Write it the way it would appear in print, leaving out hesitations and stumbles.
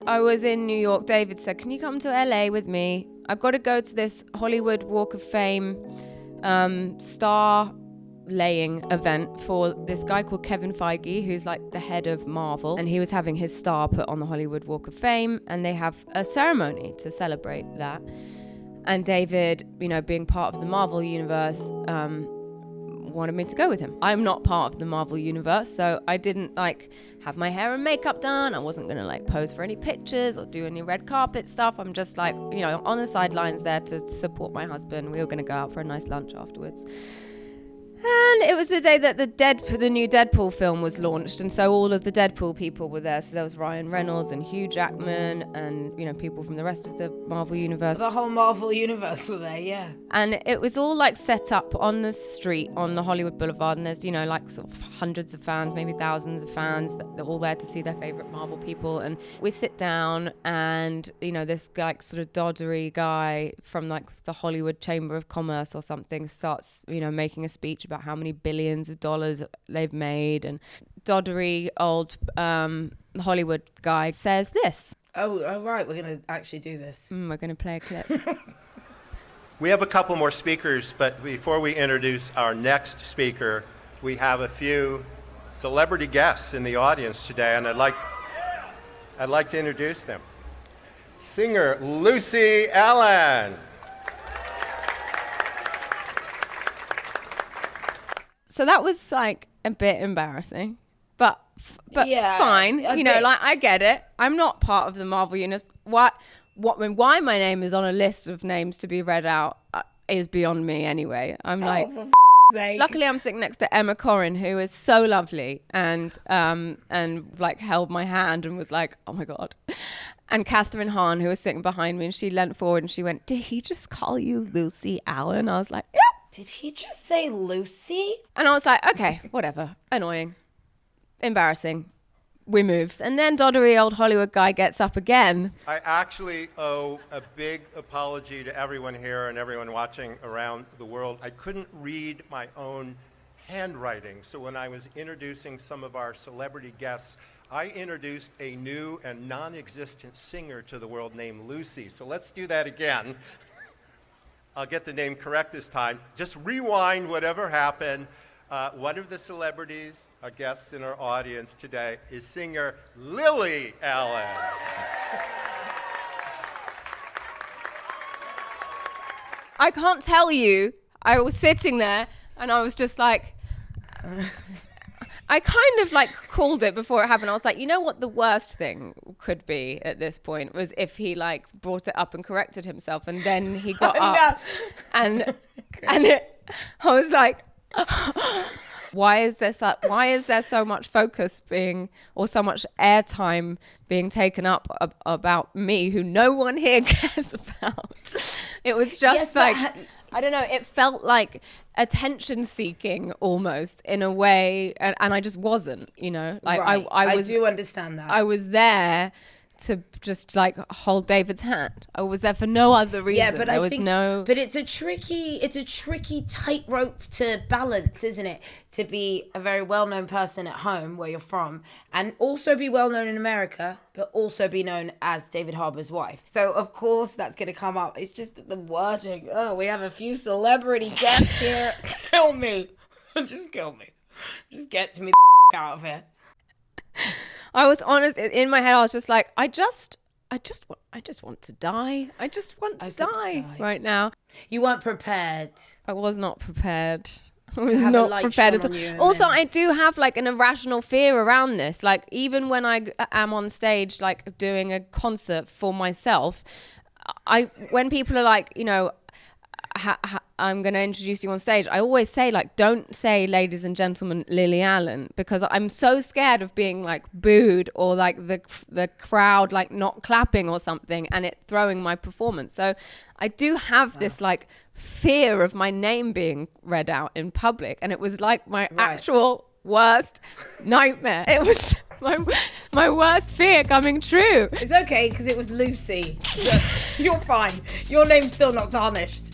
I was in New York, David said, can you come to LA with me? I've got to go to this Hollywood Walk of Fame star laying event for this guy called Kevin Feige, who's like the head of Marvel, and he was having his star put on the Hollywood Walk of Fame, and they have a ceremony to celebrate that. And David, being part of the Marvel universe, wanted me to go with him. I'm not part of the Marvel universe, so I didn't have my hair and makeup done. I wasn't gonna pose for any pictures or do any red carpet stuff. I'm just on the sidelines there to support my husband. We were gonna go out for a nice lunch afterwards. And it was the day that the new Deadpool film was launched, and so all of the Deadpool people were there. So there was Ryan Reynolds and Hugh Jackman and people from the rest of the Marvel universe. The whole Marvel universe were there, yeah. And it was all set up on the street on the Hollywood Boulevard, and there's sort of hundreds of fans, maybe thousands of fans that they're all there to see their favorite Marvel people. And we sit down, and this sort of doddery guy from the Hollywood Chamber of Commerce or something starts making a speech about how many billions of dollars they've made, and doddery old Hollywood guy says this. Oh right, we're gonna actually do this. We're gonna play a clip. We have a couple more speakers, but before we introduce our next speaker, we have a few celebrity guests in the audience today, and I'd like to introduce them. Singer Lucy Allen. So that was a bit embarrassing, but yeah, fine. I get it. I'm not part of the Marvel universe. Why my name is on a list of names to be read out is beyond me anyway. I'm luckily I'm sitting next to Emma Corrin, who is so lovely and held my hand and was like, oh my God. And Catherine Hahn, who was sitting behind me, and she leant forward and she went, did he just call you Lucy Allen? I was like, yeah. Did he just say Lucy? And I was like, okay, whatever. Annoying. Embarrassing. We moved. And then doddery old Hollywood guy gets up again. I actually owe a big apology to everyone here and everyone watching around the world. I couldn't read my own handwriting. So when I was introducing some of our celebrity guests, I introduced a new and non-existent singer to the world named Lucy. So let's do that again. I'll get the name correct this time. Just rewind whatever happened. One of the celebrities, our guests in our audience today, is singer Lily Allen. I can't tell you. I was sitting there and I was just I kind of called it before it happened. I was like, what the worst thing could be at this point was if he brought it up and corrected himself, and then he got up and I was like, why is there so much focus or so much airtime being taken up about me, who no one here cares about? It was just I don't know, it felt like attention seeking almost in a way, and I just wasn't, Right. I do understand that. I was there to just hold David's hand. I was there for no other reason. Yeah, but but it's a tricky tightrope to balance, isn't it? To be a very well-known person at home where you're from, and also be well-known in America, but also be known as David Harbour's wife. So of course that's going to come up. It's just the wording. Oh, we have a few celebrity guests here. Kill me. Just kill me. Just get me the out of here. I was honest in my head. I was just like, I just want to die. I just want to die right now. You weren't prepared. I was not prepared. I was not prepared at all. Also, I do have an irrational fear around this. Even when I am on stage, doing a concert for myself, when people are I'm going to introduce you on stage, I always say don't say ladies and gentlemen Lily Allen, because I'm so scared of being booed or the crowd not clapping or something and it throwing my performance. So I do have this fear of my name being read out in public, and it was my actual worst nightmare. It was my worst fear coming true. It's okay because it was Lucy. So you're fine. Your name's still not tarnished.